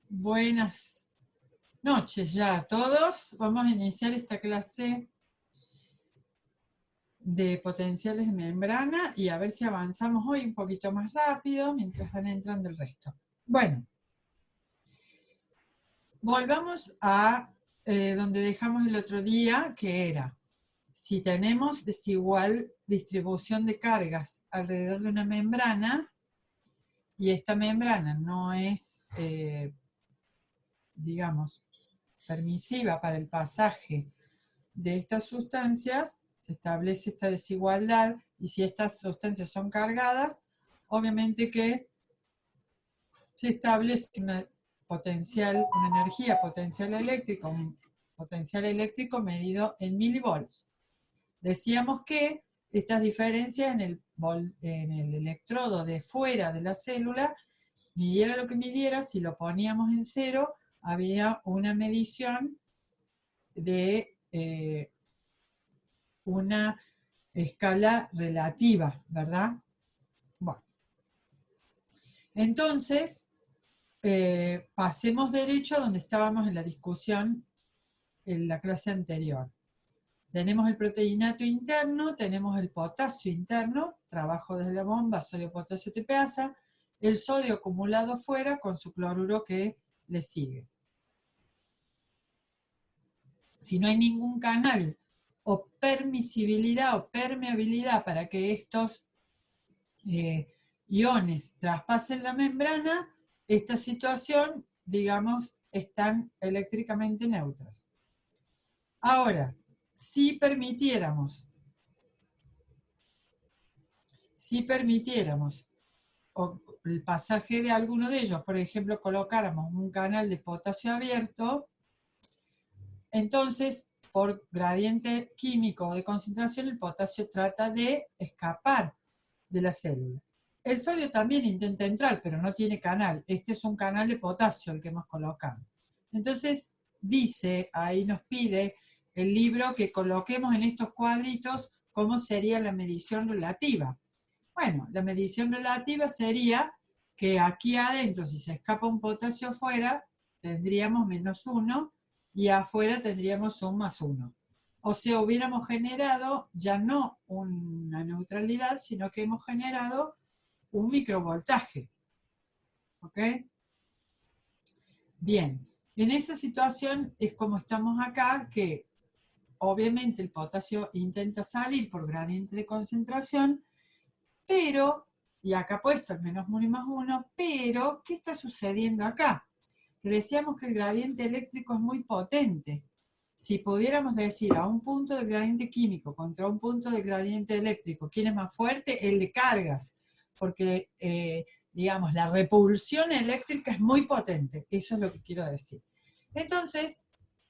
Buenas noches ya a todos. Vamos a iniciar esta clase de potenciales de membrana y a ver si avanzamos hoy un poquito más rápido mientras van entrando el resto. Bueno, volvamos a donde dejamos el otro día, que era, si tenemos desigual distribución de cargas alrededor de una membrana y esta membrana no es, digamos, permisiva para el pasaje de estas sustancias, se establece esta desigualdad, y si estas sustancias son cargadas, obviamente que se establece una energía potencial eléctrica, un potencial eléctrico medido en milivolts. Decíamos que estas diferencias en el electrodo de fuera de la célula, midiera lo que midiera, si lo poníamos en cero, había una medición de una escala relativa, ¿verdad? Bueno, entonces, pasemos derecho a donde estábamos en la discusión en la clase anterior. Tenemos el proteinato interno, tenemos el potasio interno, trabajo desde la bomba, sodio, potasio, TPasa, el sodio acumulado fuera con su cloruro que le sigue. Si no hay ningún canal o permisibilidad o permeabilidad para que estos iones traspasen la membrana, esta situación, digamos, están eléctricamente neutras. Ahora, si permitiéramos el pasaje de alguno de ellos, por ejemplo, colocáramos un canal de potasio abierto, entonces, por gradiente químico de concentración, el potasio trata de escapar de la célula. El sodio también intenta entrar, pero no tiene canal. Este es un canal de potasio el que hemos colocado. Entonces, dice, ahí nos pide el libro que coloquemos en estos cuadritos cómo sería la medición relativa. Bueno, la medición relativa sería que aquí adentro, si se escapa un potasio afuera, tendríamos -1 y afuera tendríamos un +1. O sea, hubiéramos generado ya no una neutralidad, sino que hemos generado un microvoltaje. ¿Ok? Bien, en esa situación es como estamos acá, que obviamente el potasio intenta salir por gradiente de concentración, pero, y acá puesto el -1 y +1, pero, ¿qué está sucediendo acá? Que decíamos que el gradiente eléctrico es muy potente. Si pudiéramos decir a un punto de gradiente químico contra un punto de gradiente eléctrico, ¿quién es más fuerte? El de cargas, porque, digamos, la repulsión eléctrica es muy potente, eso es lo que quiero decir. Entonces,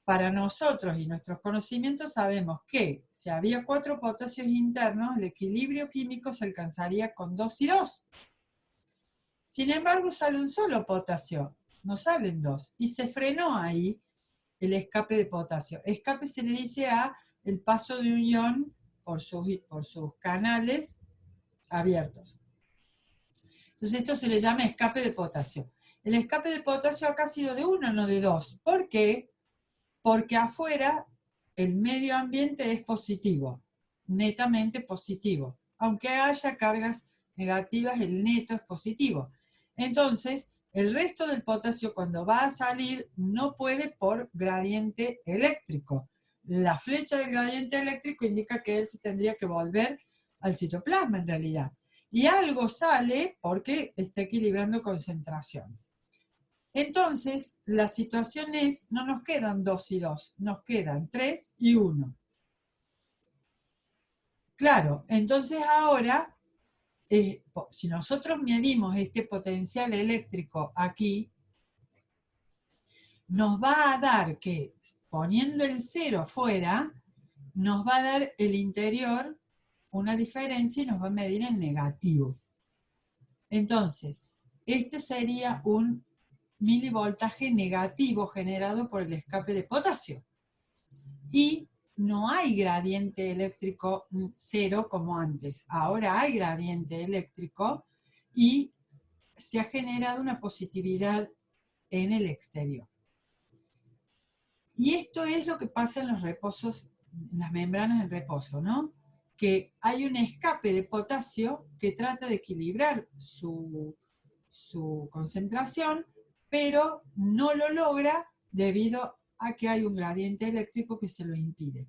para nosotros y nuestros conocimientos sabemos que si había 4 potasios internos, el equilibrio químico se alcanzaría con 2 y 2. Sin embargo, sale un solo potasio, no salen 2, y se frenó ahí el escape de potasio. Escape se le dice a el paso de un ion por sus canales abiertos. Entonces esto se le llama escape de potasio. El escape de potasio acá ha sido de 1, no de 2. ¿Por qué? Porque afuera el medio ambiente es positivo, netamente positivo. Aunque haya cargas negativas, el neto es positivo. Entonces, el resto del potasio cuando va a salir no puede por gradiente eléctrico. La flecha del gradiente eléctrico indica que él se tendría que volver al citoplasma en realidad. Y algo sale porque está equilibrando concentraciones. Entonces, la situación es, no nos quedan 2 y 2, nos quedan 3 y 1. Claro, entonces ahora, si nosotros medimos este potencial eléctrico aquí, nos va a dar que, poniendo el 0 afuera, nos va a dar el interior una diferencia y nos va a medir en negativo. Entonces, este sería un milivoltaje negativo generado por el escape de potasio. Y no hay gradiente eléctrico 0 como antes. Ahora hay gradiente eléctrico y se ha generado una positividad en el exterior. Y esto es lo que pasa en los reposos, en las membranas en reposo, ¿no? Que hay un escape de potasio que trata de equilibrar su concentración, pero no lo logra debido a que hay un gradiente eléctrico que se lo impide.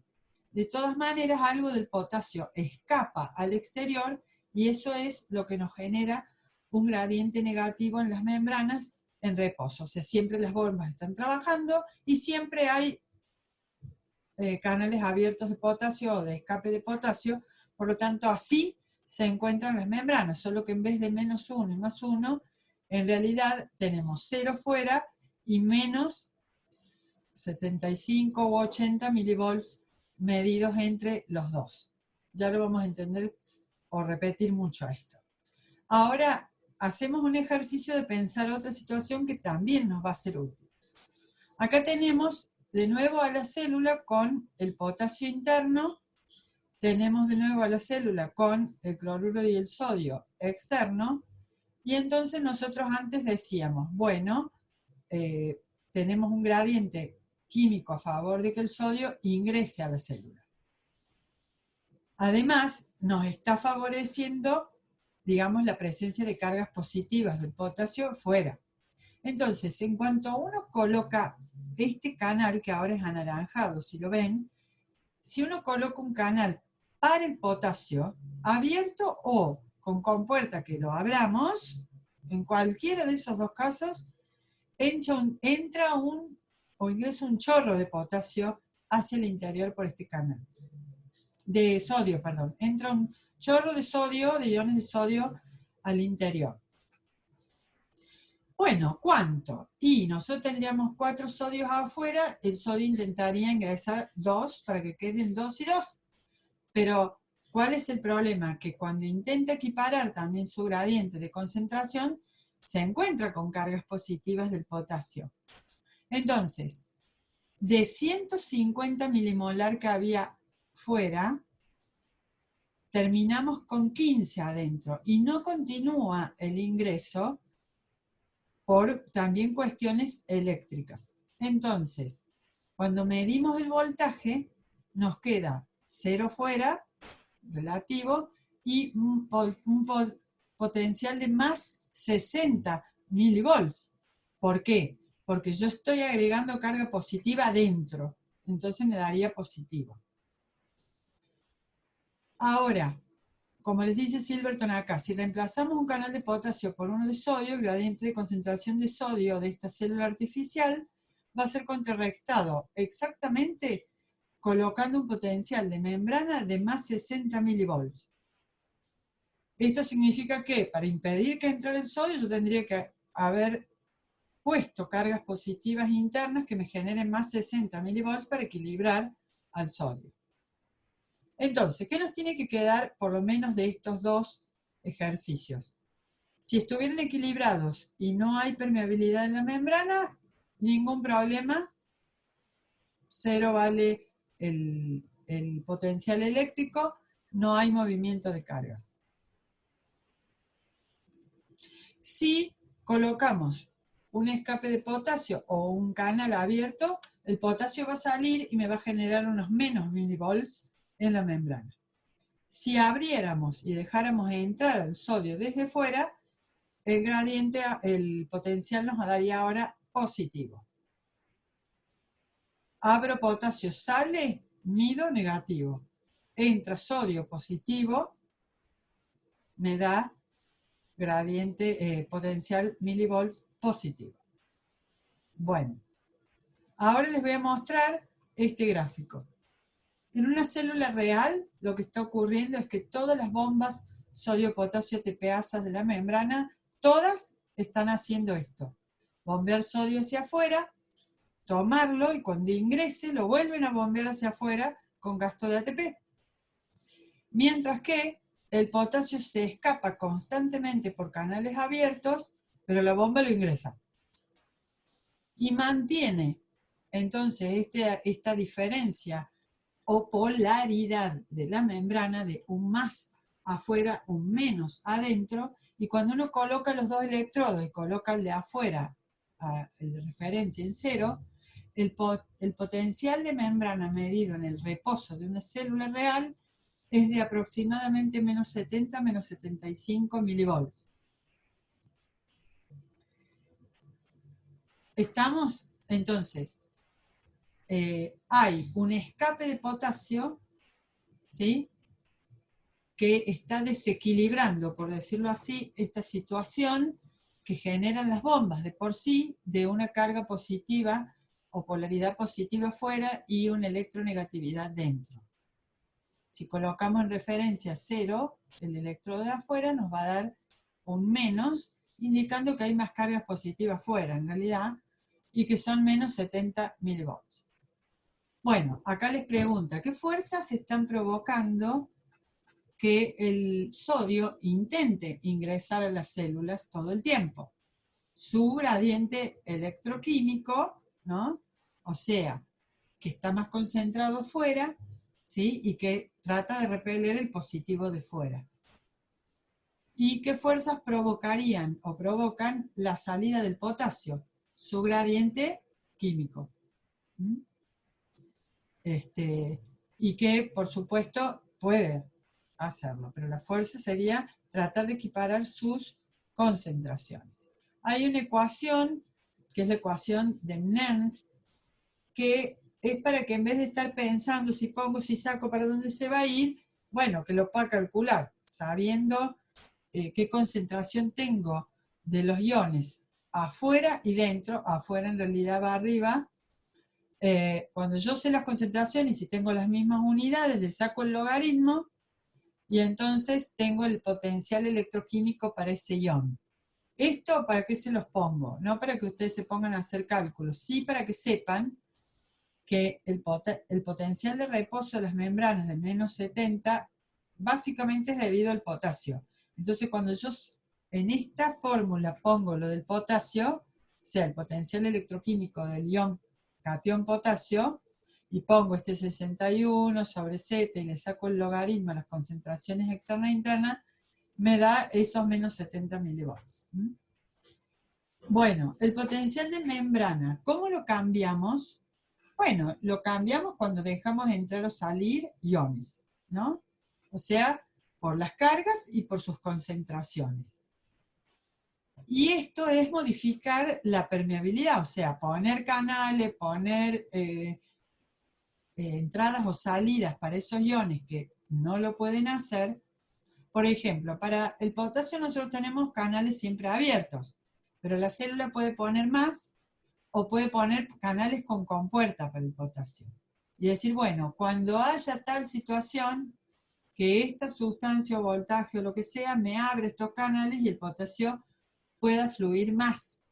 De todas maneras, algo del potasio escapa al exterior y eso es lo que nos genera un gradiente negativo en las membranas en reposo. O sea, siempre las bombas están trabajando y siempre hay canales abiertos de potasio o de escape de potasio, por lo tanto así se encuentran las membranas, solo que en vez de -1 y +1, en realidad tenemos 0 fuera y menos 75 u 80 milivolts medidos entre los dos. Ya lo vamos a entender o repetir mucho esto. Ahora hacemos un ejercicio de pensar otra situación que también nos va a ser útil. Acá tenemos de nuevo a la célula con el potasio interno, tenemos de nuevo a la célula con el cloruro y el sodio externo, y entonces nosotros antes decíamos, bueno, tenemos un gradiente químico a favor de que el sodio ingrese a la célula. Además, nos está favoreciendo, digamos, la presencia de cargas positivas del potasio fuera. Entonces, en cuanto uno coloca este canal, que ahora es anaranjado, si lo ven, si uno coloca un canal para el potasio, abierto o con compuerta que lo abramos, en cualquiera de esos dos casos, entra o ingresa un chorro de potasio hacia el interior por este canal. De sodio, perdón. Entra un chorro de sodio, de iones de sodio al interior. Bueno, ¿cuánto? Y nosotros tendríamos 4 sodios afuera, el sodio intentaría ingresar 2 para que queden 2 y 2. Pero, ¿cuál es el problema? Que cuando intenta equiparar también su gradiente de concentración, se encuentra con cargas positivas del potasio. Entonces, de 150 milimolar que había fuera, terminamos con 15 adentro y no continúa el ingreso por también cuestiones eléctricas. Entonces, cuando medimos el voltaje, nos queda 0 fuera, relativo, y un potencial de más 60 milivolts. ¿Por qué? Porque yo estoy agregando carga positiva adentro, entonces me daría positivo. Ahora, como les dice Silverton acá, si reemplazamos un canal de potasio por uno de sodio, el gradiente de concentración de sodio de esta célula artificial va a ser contrarrestado exactamente colocando un potencial de membrana de más 60 milivolts. Esto significa que para impedir que entre el sodio yo tendría que haber puesto cargas positivas internas que me generen más 60 milivolts para equilibrar al sodio. Entonces, ¿qué nos tiene que quedar por lo menos de estos dos ejercicios? Si estuvieran equilibrados y no hay permeabilidad en la membrana, ningún problema, 0 vale el potencial eléctrico, no hay movimiento de cargas. Si colocamos un escape de potasio o un canal abierto, el potasio va a salir y me va a generar unos menos milivolts en la membrana. Si abriéramos y dejáramos entrar el sodio desde fuera, el gradiente, el potencial nos daría ahora positivo. Abro potasio, sale, mido negativo. Entra sodio positivo, me da gradiente, potencial milivolts positivo. Bueno, ahora les voy a mostrar este gráfico. En una célula real, lo que está ocurriendo es que todas las bombas sodio-potasio TPasas de la membrana, todas están haciendo esto. Bombear sodio hacia afuera, tomarlo y cuando ingrese lo vuelven a bombear hacia afuera con gasto de ATP. Mientras que el potasio se escapa constantemente por canales abiertos, pero la bomba lo ingresa. Y mantiene entonces esta diferencia o polaridad de la membrana de un más afuera, un menos adentro, y cuando uno coloca los dos electrodos y coloca el de afuera de referencia en 0, el potencial de membrana medido en el reposo de una célula real es de aproximadamente menos 70, menos 75 milivolts. ¿Estamos? Entonces, hay un escape de potasio, ¿sí?, que está desequilibrando, por decirlo así, esta situación que generan las bombas de por sí de una carga positiva o polaridad positiva afuera y una electronegatividad dentro. Si colocamos en referencia 0, el electrodo de afuera nos va a dar un menos, indicando que hay más cargas positivas afuera en realidad, y que son menos 70 milivolts. Bueno, acá les pregunta, ¿qué fuerzas están provocando que el sodio intente ingresar a las células todo el tiempo? Su gradiente electroquímico, ¿no? O sea, que está más concentrado fuera, ¿sí?, y que trata de repeler el positivo de fuera. ¿Y qué fuerzas provocarían o provocan la salida del potasio? Su gradiente químico. Y que, por supuesto, puede hacerlo, pero la fuerza sería tratar de equiparar sus concentraciones. Hay una ecuación, que es la ecuación de Nernst, que es para que en vez de estar pensando si pongo, si saco, para dónde se va a ir, bueno, que lo pueda calcular, sabiendo qué concentración tengo de los iones afuera y dentro. Afuera en realidad va arriba. Cuando yo sé las concentraciones y si tengo las mismas unidades, le saco el logaritmo y entonces tengo el potencial electroquímico para ese ion. ¿Esto para qué se los pongo? No para que ustedes se pongan a hacer cálculos, sí para que sepan que el potencial de reposo de las membranas de menos 70 básicamente es debido al potasio. Entonces cuando yo en esta fórmula pongo lo del potasio, o sea, el potencial electroquímico del ion catión potasio, y pongo este 61 sobre Z y le saco el logaritmo a las concentraciones externas e internas, me da esos menos 70 milivolts. Bueno, el potencial de membrana, ¿cómo lo cambiamos? Bueno, lo cambiamos cuando dejamos entrar o salir iones, ¿no? O sea, por las cargas y por sus concentraciones. Y esto es modificar la permeabilidad, o sea, poner canales, poner entradas o salidas para esos iones que no lo pueden hacer. Por ejemplo, para el potasio nosotros tenemos canales siempre abiertos, pero la célula puede poner más o puede poner canales con compuerta para el potasio. Y decir, bueno, cuando haya tal situación, que esta sustancia o voltaje o lo que sea me abre estos canales y el potasio pueda fluir más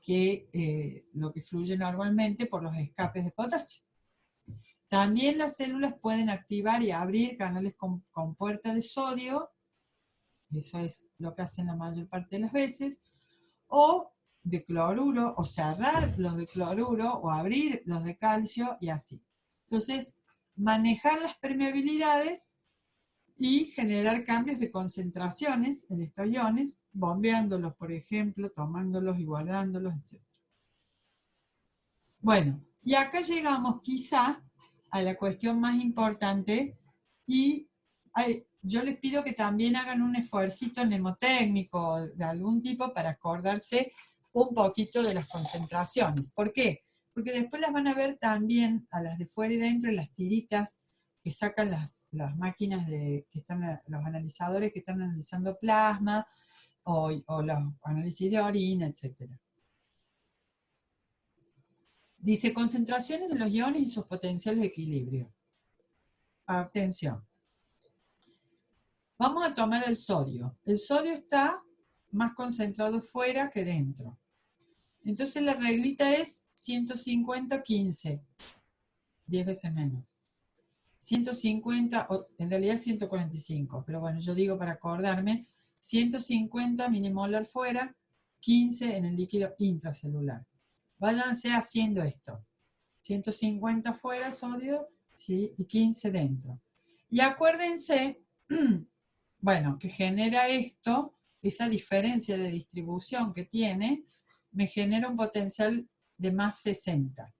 que lo que fluye normalmente por los escapes de potasio. También las células pueden activar y abrir canales con puerta de sodio, eso es lo que hacen la mayor parte de las veces, o de cloruro, o cerrar los de cloruro, o abrir los de calcio, y así. Entonces, manejar las permeabilidades y generar cambios de concentraciones en estos iones, bombeándolos, por ejemplo, tomándolos y guardándolos, etc. Bueno, y acá llegamos quizá a la cuestión más importante, y yo les pido que también hagan un esfuercito mnemotécnico de algún tipo para acordarse un poquito de las concentraciones. ¿Por qué? Porque después las van a ver también a las de fuera y dentro en las tiritas que sacan las máquinas que están, los analizadores que están analizando plasma o los análisis de orina, etc. Dice, concentraciones de los iones y sus potenciales de equilibrio. Atención. Vamos a tomar el sodio. El sodio está más concentrado fuera que dentro. Entonces la reglita es 150-15. 10 veces menos. 150, en realidad 145, pero bueno, yo digo para acordarme, 150 milimolar fuera, 15 en el líquido intracelular. Váyanse haciendo esto. 150 fuera sodio, ¿sí?, y 15 dentro. Y acuérdense, bueno, que genera esto, esa diferencia de distribución que tiene, me genera un potencial de más 60.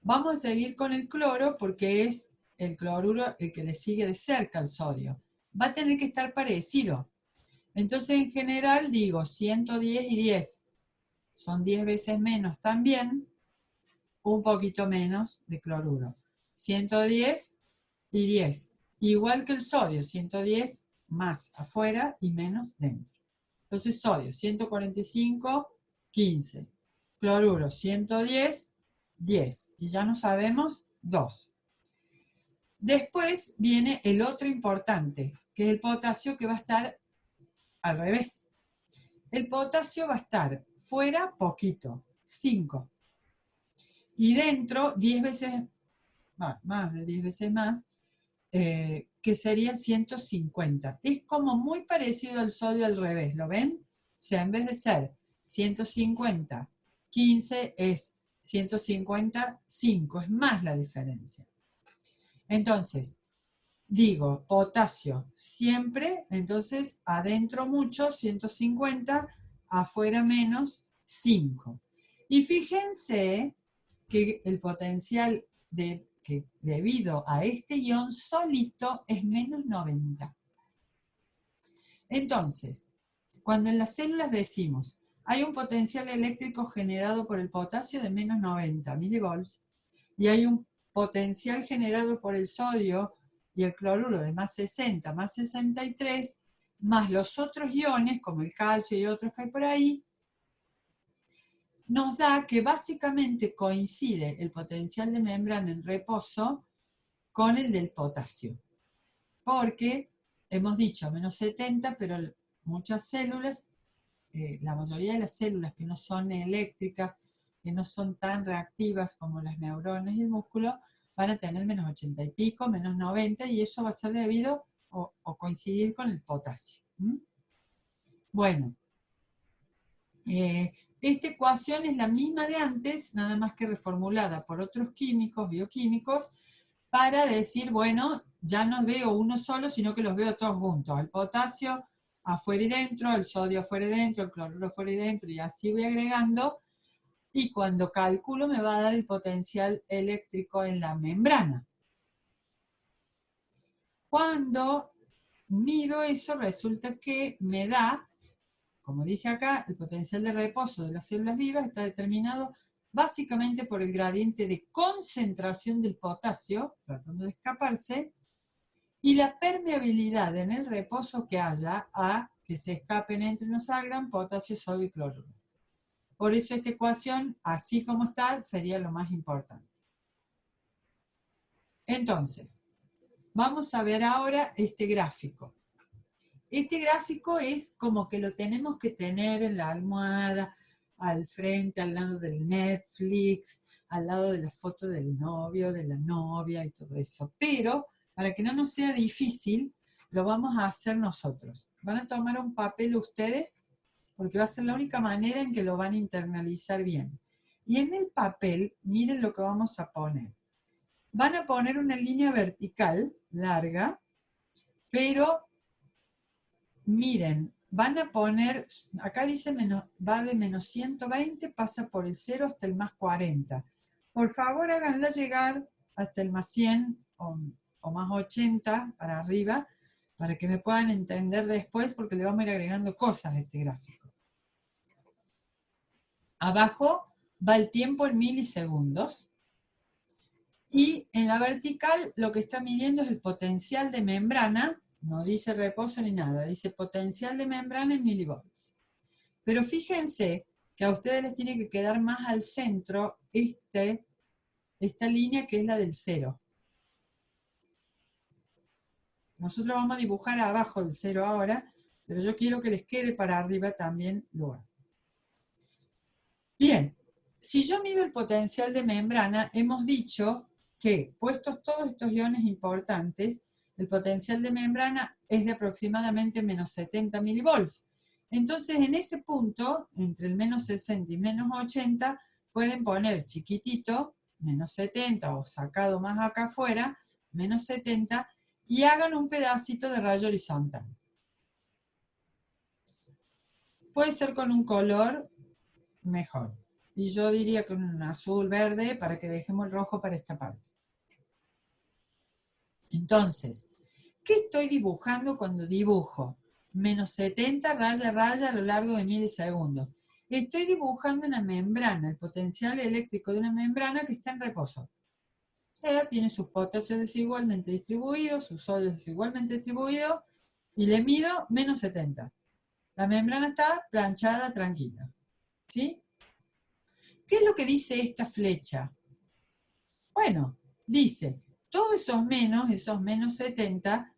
Vamos a seguir con el cloro porque es el cloruro el que le sigue de cerca al sodio. Va a tener que estar parecido. Entonces, en general, digo 110 y 10. Son 10 veces menos también, un poquito menos de cloruro. 110 y 10. Igual que el sodio, 110 más afuera y menos dentro. Entonces, sodio, 145, 15. Cloruro, 110, 10. Y ya no sabemos, 2. Después viene el otro importante, que es el potasio, que va a estar al revés. El potasio va a estar fuera poquito, 5. Y dentro 10 veces, más de 10 veces más, que sería 150. Es como muy parecido al sodio al revés, ¿lo ven? O sea, en vez de ser 150, 15 es 150, 5. Es más la diferencia. Entonces, digo, potasio siempre, entonces adentro mucho, 150, afuera menos, 5. Y fíjense que el potencial que debido a este ion solito es menos 90. Entonces, cuando en las células decimos, hay un potencial eléctrico generado por el potasio de menos 90 milivolts y hay un potencial generado por el sodio y el cloruro de más 60, más 63, más los otros iones, como el calcio y otros que hay por ahí, nos da que básicamente coincide el potencial de membrana en reposo con el del potasio. Porque hemos dicho menos 70, pero muchas células, la mayoría de las células que no son eléctricas, que no son tan reactivas como las neuronas y el músculo, van a tener menos 80 y pico, menos 90, y eso va a ser debido o coincidir con el potasio. Bueno, esta ecuación es la misma de antes, nada más que reformulada por otros químicos, bioquímicos, para decir, bueno, ya no veo uno solo, sino que los veo todos juntos. El potasio afuera y dentro, el sodio afuera y dentro, el cloruro afuera y dentro, y así voy agregando. Y cuando calculo me va a dar el potencial eléctrico en la membrana. Cuando mido eso, resulta que me da, como dice acá, el potencial de reposo de las células vivas está determinado básicamente por el gradiente de concentración del potasio, tratando de escaparse, y la permeabilidad en el reposo que haya a que se escapen entre y no salgan potasio, sodio y cloruro. Por eso esta ecuación, así como está, sería lo más importante. Entonces, vamos a ver ahora este gráfico. Este gráfico es como que lo tenemos que tener en la almohada, al frente, al lado del Netflix, al lado de la foto del novio, de la novia y todo eso. Pero, para que no nos sea difícil, lo vamos a hacer nosotros. Van a tomar un papel ustedes, porque va a ser la única manera en que lo van a internalizar bien. Y en el papel, miren lo que vamos a poner. Van a poner una línea vertical larga, pero miren, van a poner, acá dice va de menos 120, pasa por el 0 hasta el más 40. Por favor, háganla llegar hasta el más 100 o más 80 para arriba, para que me puedan entender después, porque le vamos a ir agregando cosas a este gráfico. Abajo va el tiempo en milisegundos. Y en la vertical lo que está midiendo es el potencial de membrana, no dice reposo ni nada, dice potencial de membrana en milivolts. Pero fíjense que a ustedes les tiene que quedar más al centro esta línea que es la del 0. Nosotros vamos a dibujar abajo del 0 ahora, pero yo quiero que les quede para arriba también luego. Bien, si yo mido el potencial de membrana, hemos dicho que, puestos todos estos iones importantes, el potencial de membrana es de aproximadamente menos 70 milivolts. Entonces, en ese punto, entre el menos 60 y menos 80, pueden poner chiquitito, menos 70, o sacado más acá afuera, menos 70, y hagan un pedacito de rayo horizontal. Puede ser con un color mejor. Y yo diría con un azul verde para que dejemos el rojo para esta parte. Entonces, ¿qué estoy dibujando cuando dibujo? Menos 70 raya a raya a lo largo de milisegundos. Estoy dibujando una membrana, el potencial eléctrico de una membrana que está en reposo. O sea, tiene sus potasios desigualmente distribuidos, sus sodios desigualmente distribuidos, y le mido menos 70. La membrana está planchada, tranquila. ¿Sí? ¿Qué es lo que dice esta flecha? Bueno, dice, todos esos menos 70,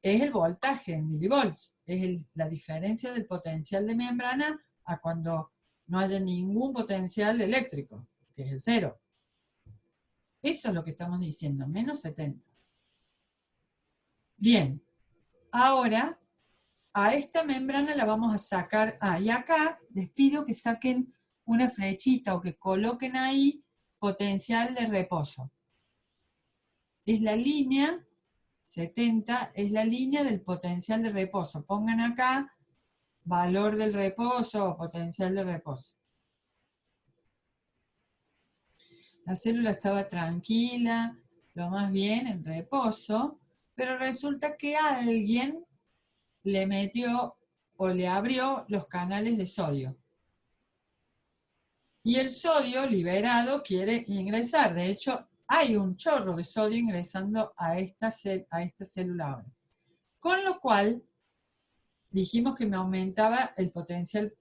es el voltaje en milivolts, es la diferencia del potencial de membrana a cuando no haya ningún potencial eléctrico, que es el cero. Eso es lo que estamos diciendo, menos 70. Bien, ahora a esta membrana la vamos a sacar, y acá les pido que saquen una flechita o que coloquen ahí potencial de reposo. Es la línea 70, es la línea del potencial de reposo. Pongan acá valor del reposo o potencial de reposo. La célula estaba tranquila, lo más bien en reposo, pero resulta que alguien le metió o le abrió los canales de sodio. Y el sodio liberado quiere ingresar. De hecho, hay un chorro de sodio ingresando a esta célula ahora. Con lo cual, dijimos que me aumentaba el potencial,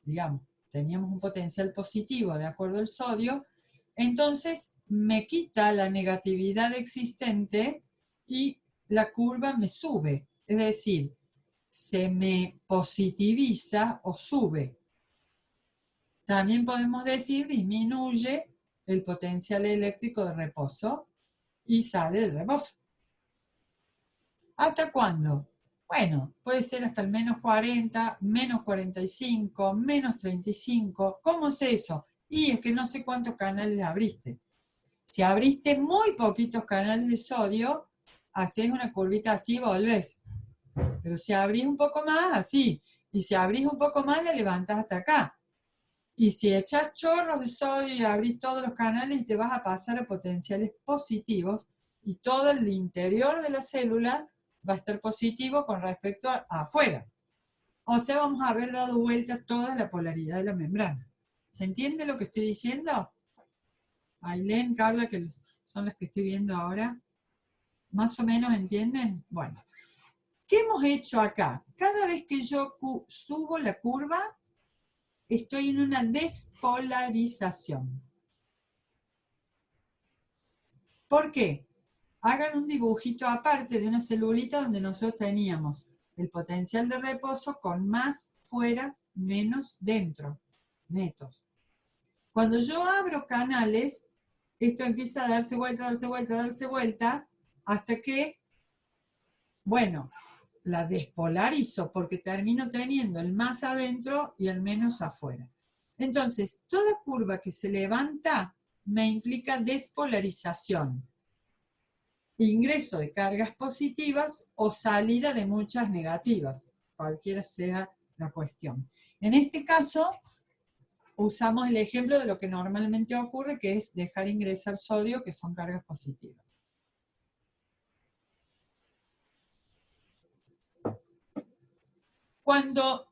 digamos, teníamos un potencial positivo de acuerdo al sodio, entonces me quita la negatividad existente y la curva me sube. Es decir, se me positiviza o sube. También podemos decir disminuye el potencial eléctrico de reposo y sale del reposo. ¿Hasta cuándo? Bueno, puede ser hasta el menos 40, menos 45, menos 35. ¿Cómo es eso? Y es que no sé cuántos canales abriste. Si abriste muy poquitos canales de sodio, haces una curvita así y volvés. Pero si abrís un poco más, así. Y si abrís un poco más, la levantás hasta acá. Y si echas chorros de sodio y abrís todos los canales, te vas a pasar a potenciales positivos y todo el interior de la célula va a estar positivo con respecto a afuera. O sea, vamos a haber dado vuelta toda la polaridad de la membrana. ¿Se entiende lo que estoy diciendo? Ailén, Carla, que son las que estoy viendo ahora, ¿más o menos entienden? Bueno, ¿qué hemos hecho acá? Cada vez que yo subo la curva, estoy en una despolarización. ¿Por qué? Hagan un dibujito aparte de una celulita donde nosotros teníamos el potencial de reposo con más fuera, menos dentro, netos. Cuando yo abro canales, esto empieza a darse vuelta, darse vuelta, darse vuelta, hasta que, bueno, la despolarizo porque termino teniendo el más adentro y el menos afuera. Entonces, toda curva que se levanta me implica despolarización. Ingreso de cargas positivas o salida de muchas negativas, cualquiera sea la cuestión. En este caso, usamos el ejemplo de lo que normalmente ocurre, que es dejar ingresar sodio, que son cargas positivas. Cuando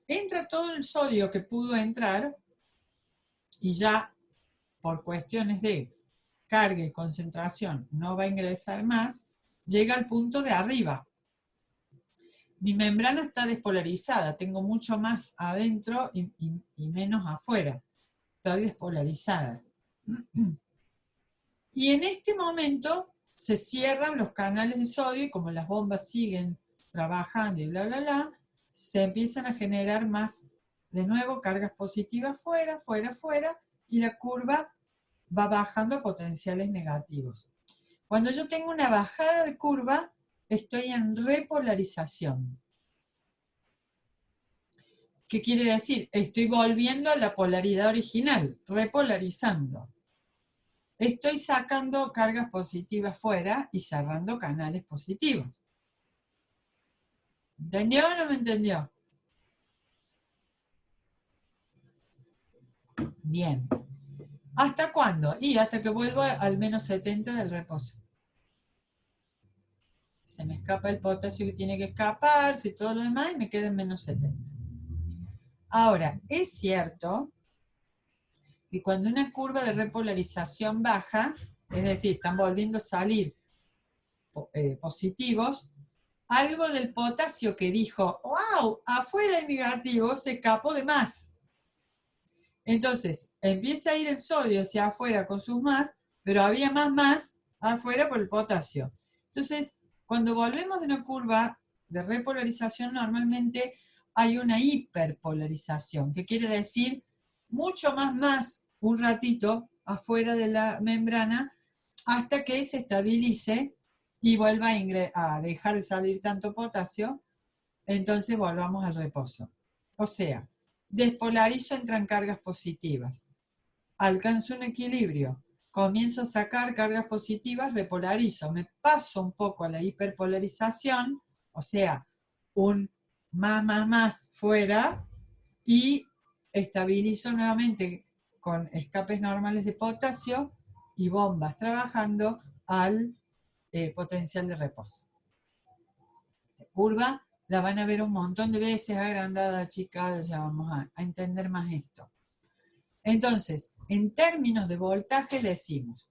entra todo el sodio que pudo entrar, y ya por cuestiones de carga y concentración no va a ingresar más, llega al punto de arriba. Mi membrana está despolarizada, tengo mucho más adentro y menos afuera. Está despolarizada. Y en este momento se cierran los canales de sodio y como las bombas siguen trabajando y bla, bla, bla, se empiezan a generar más, de nuevo, cargas positivas fuera, fuera, fuera, y la curva va bajando a potenciales negativos. Cuando yo tengo una bajada de curva, estoy en repolarización. ¿Qué quiere decir? Estoy volviendo a la polaridad original, repolarizando. Estoy sacando cargas positivas fuera y cerrando canales positivos. ¿Entendió o no me entendió? Bien. ¿Hasta cuándo? Y hasta que vuelva al menos 70 del reposo. Se me escapa el potasio que tiene que escaparse y todo lo demás y me queda en menos 70. Ahora, es cierto que cuando una curva de repolarización baja, es decir, están volviendo a salir positivos, algo del potasio que dijo, wow, afuera hay negativo, se escapó de más. Entonces, empieza a ir el sodio hacia afuera con sus más, pero había más afuera por el potasio. Entonces, cuando volvemos de una curva de repolarización, normalmente hay una hiperpolarización, que quiere decir mucho más un ratito afuera de la membrana hasta que se estabilice y vuelva a dejar de salir tanto potasio, entonces volvamos al reposo. O sea, despolarizo, entran cargas positivas. Alcanzo un equilibrio. Comienzo a sacar cargas positivas, repolarizo. Me paso un poco a la hiperpolarización, o sea, un más fuera y estabilizo nuevamente con escapes normales de potasio y bombas trabajando al potencial de reposo. La curva la van a ver un montón de veces, agrandada, achicada, ya vamos a entender más esto. Entonces, en términos de voltaje decimos,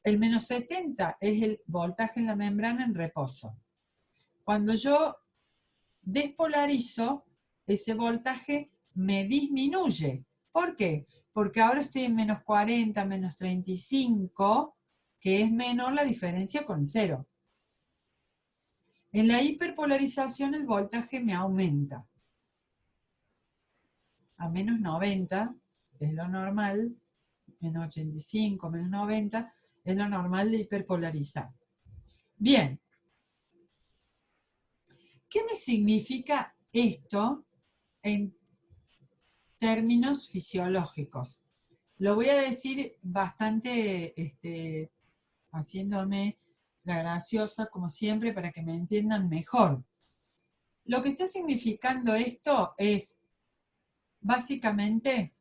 el menos 70 es el voltaje en la membrana en reposo. Cuando yo despolarizo, ese voltaje me disminuye. ¿Por qué? Porque ahora estoy en menos 40, menos 35, que es menor la diferencia con cero. En la hiperpolarización el voltaje me aumenta. A menos 90 es lo normal, menos 85, menos 90 es lo normal de hiperpolarizar. Bien, ¿qué me significa esto en términos fisiológicos? Lo voy a decir bastante haciéndome la graciosa como siempre para que me entiendan mejor. Lo que está significando esto es básicamente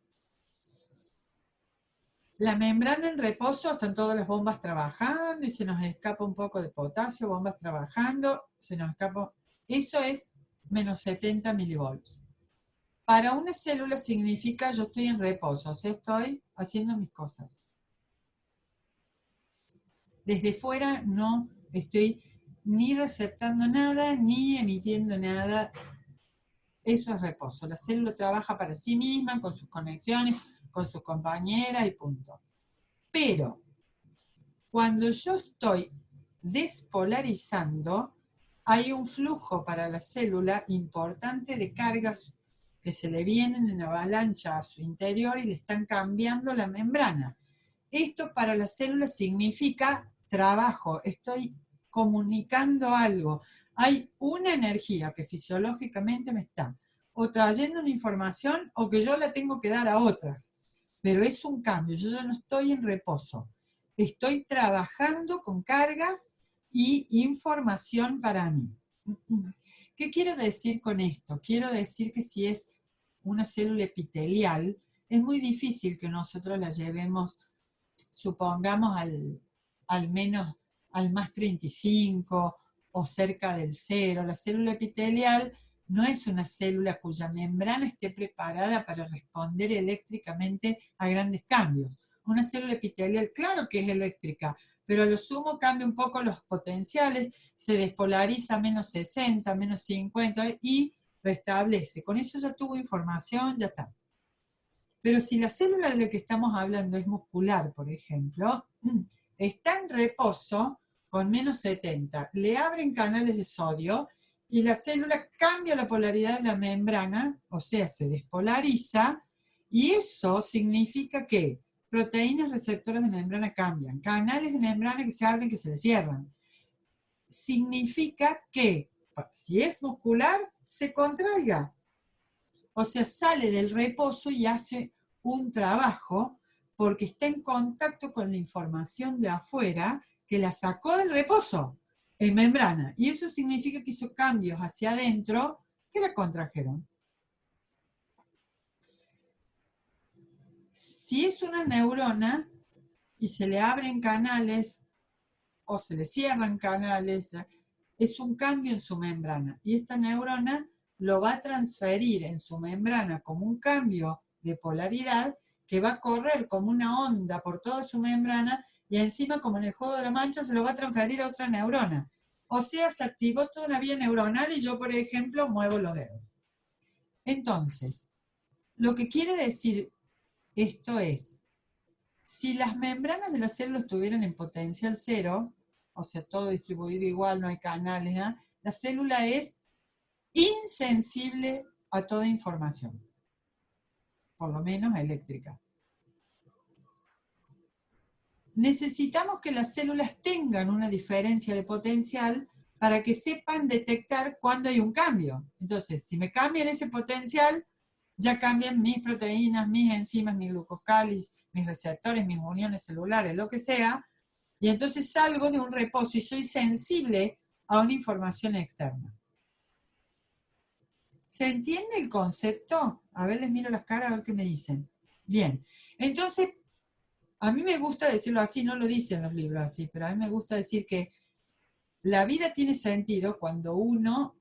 la membrana en reposo, están todas las bombas trabajando y se nos escapa un poco de potasio, bombas trabajando, se nos escapa. Eso es menos 70 milivolts. Para una célula significa yo estoy en reposo, o sea, estoy haciendo mis cosas. Desde fuera no estoy ni receptando nada, ni emitiendo nada. Eso es reposo. La célula trabaja para sí misma, con sus conexiones, con sus compañeras y punto. Pero cuando yo estoy despolarizando, hay un flujo para la célula importante de cargas que se le vienen en avalancha a su interior y le están cambiando la membrana. Esto para la célula significa trabajo, estoy comunicando algo. Hay una energía que fisiológicamente me está o trayendo una información o que yo la tengo que dar a otras. Pero es un cambio, yo ya no estoy en reposo. Estoy trabajando con cargas y información para mí. ¿Qué quiero decir con esto? Quiero decir que si es una célula epitelial, es muy difícil que nosotros la llevemos, supongamos, al menos al más 35 o cerca del 0. La célula epitelial no es una célula cuya membrana esté preparada para responder eléctricamente a grandes cambios. Una célula epitelial, claro que es eléctrica, pero a lo sumo cambia un poco los potenciales, se despolariza a menos 60, menos 50 y restablece. Con eso ya tuvo información, ya está. Pero si la célula de la que estamos hablando es muscular, por ejemplo, está en reposo con menos 70, le abren canales de sodio y la célula cambia la polaridad de la membrana, o sea, se despolariza, y eso significa que proteínas receptoras de membrana cambian, canales de membrana que se abren, que se le cierran. Significa que si es muscular, se contraiga. O sea, sale del reposo y hace un trabajo porque está en contacto con la información de afuera que la sacó del reposo en membrana. Y eso significa que hizo cambios hacia adentro que la contrajeron. Si es una neurona y se le abren canales o se le cierran canales, es un cambio en su membrana. Y esta neurona lo va a transferir en su membrana como un cambio de polaridad que va a correr como una onda por toda su membrana y encima, como en el juego de la mancha, se lo va a transferir a otra neurona. O sea, se activó toda una vía neuronal y yo, por ejemplo, muevo los dedos. Entonces, lo que quiere decir esto es, si las membranas de la célula estuvieran en potencial cero, o sea, todo distribuido igual, no hay canales, nada, la célula es insensible a toda información, por lo menos eléctrica. Necesitamos que las células tengan una diferencia de potencial para que sepan detectar cuando hay un cambio. Entonces, si me cambian ese potencial, ya cambian mis proteínas, mis enzimas, mis glucocálidos, mis receptores, mis uniones celulares, lo que sea, y entonces salgo de un reposo y soy sensible a una información externa. ¿Se entiende el concepto? A ver, les miro las caras a ver qué me dicen. Bien, entonces, a mí me gusta decirlo así, no lo dicen los libros así, pero a mí me gusta decir que la vida tiene sentido cuando uno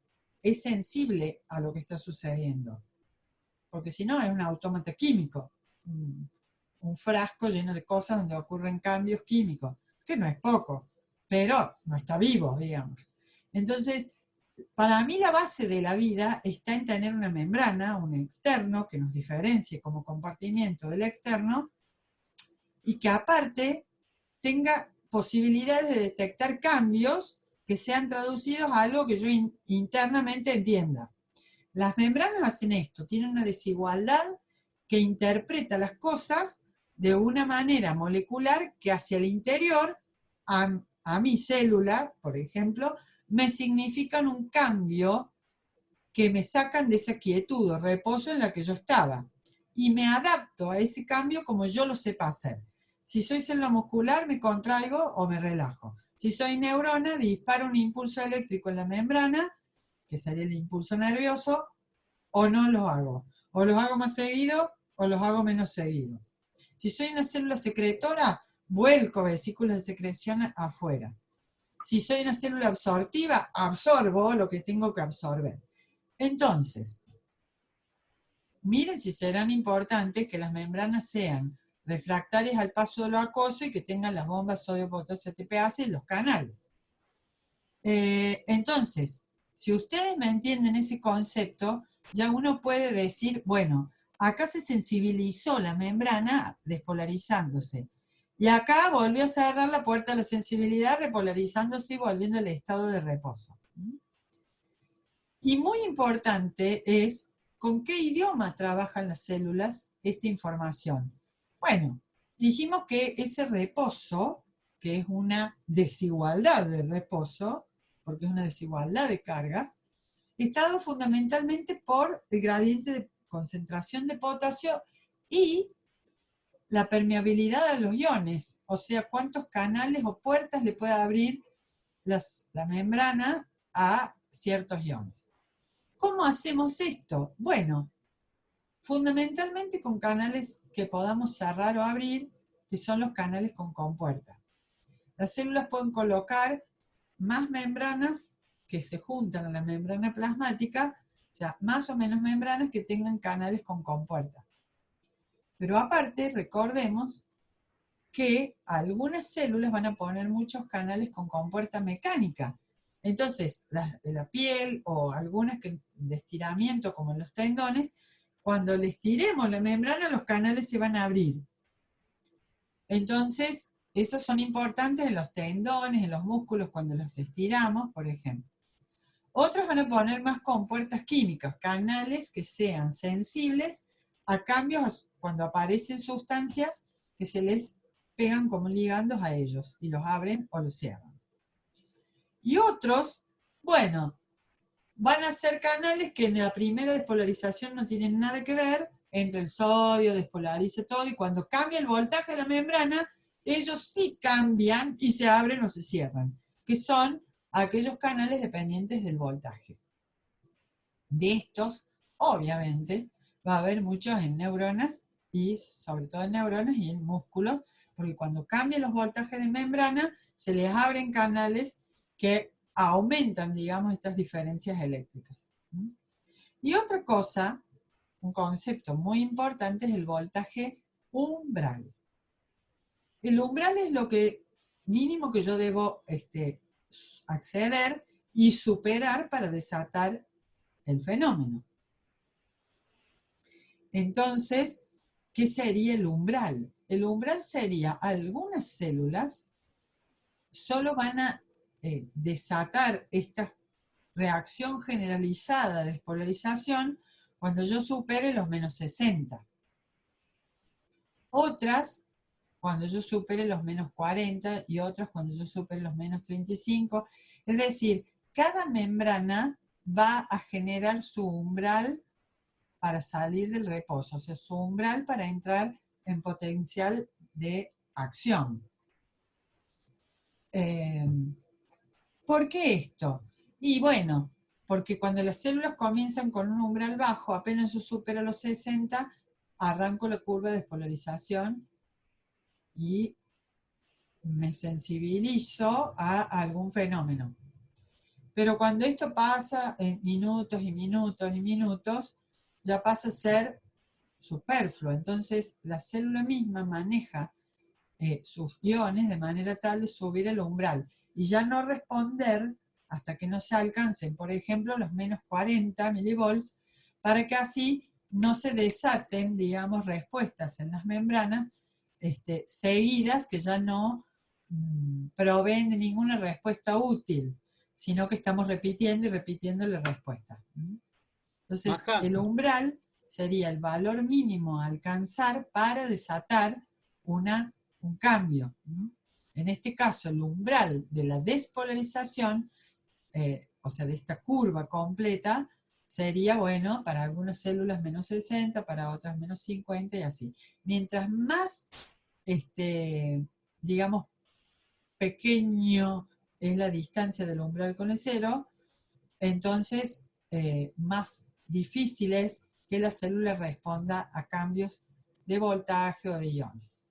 es sensible a lo que está sucediendo. Porque si no, es un autómata químico. Un frasco lleno de cosas donde ocurren cambios químicos, que no es poco, pero no está vivo, digamos. Entonces, para mí la base de la vida está en tener una membrana, un externo, que nos diferencie como compartimiento del externo, y que aparte tenga posibilidades de detectar cambios que sean traducidos a algo que yo internamente entienda. Las membranas hacen esto, tienen una desigualdad que interpreta las cosas de una manera molecular que hacia el interior, a mi célula, por ejemplo, me significan un cambio que me sacan de esa quietud o reposo en la que yo estaba. Y me adapto a ese cambio como yo lo sepa hacer. Si soy célula muscular, me contraigo o me relajo. Si soy neurona, disparo un impulso eléctrico en la membrana, que sería el impulso nervioso, o no los hago. O los hago más seguido o los hago menos seguido. Si soy una célula secretora, vuelco vesículas de secreción afuera. Si soy una célula absortiva, absorbo lo que tengo que absorber. Entonces, miren si serán importantes que las membranas sean refractarias al paso de lo acuoso y que tengan las bombas sodio, potasio, ATPase y los canales. Entonces, si ustedes me entienden ese concepto, ya uno puede decir, bueno, acá se sensibilizó la membrana despolarizándose. Y acá volvió a cerrar la puerta a la sensibilidad, repolarizándose y volviendo al estado de reposo. Y muy importante es con qué idioma trabajan las células esta información. Bueno, dijimos que ese reposo, que es una desigualdad de reposo, porque es una desigualdad de cargas, está dado fundamentalmente por el gradiente de concentración de potasio y la permeabilidad de los iones, o sea, cuántos canales o puertas le puede abrir la membrana a ciertos iones. ¿Cómo hacemos esto? Bueno, fundamentalmente con canales que podamos cerrar o abrir, que son los canales con compuerta. Las células pueden colocar más membranas que se juntan a la membrana plasmática, o sea, más o menos membranas que tengan canales con compuerta. Pero aparte, recordemos que algunas células van a poner muchos canales con compuerta mecánica. Entonces, las de la piel o algunas de estiramiento, como los tendones, cuando le estiremos la membrana, los canales se van a abrir. Entonces, esos son importantes en los tendones, en los músculos, cuando los estiramos, por ejemplo. Otros van a poner más compuertas químicas, canales que sean sensibles a cambios cuando aparecen sustancias que se les pegan como ligandos a ellos y los abren o los cierran. Y otros, bueno, van a ser canales que en la primera despolarización no tienen nada que ver, entre el sodio, despolariza todo, y cuando cambia el voltaje de la membrana, ellos sí cambian y se abren o se cierran, que son aquellos canales dependientes del voltaje. De estos, obviamente, va a haber muchos en neuronas y sobre todo en neuronas y en músculos, porque cuando cambian los voltajes de membrana, se les abren canales que aumentan, digamos, estas diferencias eléctricas. Y otra cosa, un concepto muy importante es el voltaje umbral. El umbral es lo que mínimo que yo debo acceder y superar para desatar el fenómeno. Entonces, ¿qué sería el umbral? El umbral sería algunas células solo van a desatar esta reacción generalizada de despolarización cuando yo supere los menos 60. Otras cuando yo supere los menos 40 y otras cuando yo supere los menos 35. Es decir, cada membrana va a generar su umbral para salir del reposo, o sea, su umbral para entrar en potencial de acción. ¿Por qué esto? Y bueno, porque cuando las células comienzan con un umbral bajo, apenas yo supero los 60, arranco la curva de despolarización y me sensibilizo a algún fenómeno. Pero cuando esto pasa en minutos y minutos y minutos, ya pasa a ser superfluo. Entonces la célula misma maneja sus iones de manera tal de subir el umbral y ya no responder hasta que no se alcancen, por ejemplo, los menos 40 milivolts, para que así no se desaten, digamos, respuestas en las membranas seguidas que ya no proveen de ninguna respuesta útil, sino que estamos repitiendo y repitiendo la respuesta. Entonces, Maja, el umbral sería el valor mínimo a alcanzar para desatar un cambio. En este caso, el umbral de la despolarización, o sea, de esta curva completa, sería, bueno, para algunas células menos 60, para otras menos 50 y así. Mientras más, digamos, pequeño es la distancia del umbral con el cero, entonces más difícil es que la célula responda a cambios de voltaje o de iones.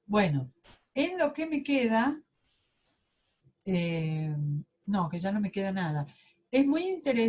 Bueno, en lo que me queda, no, que ya no me queda nada. Es muy interesante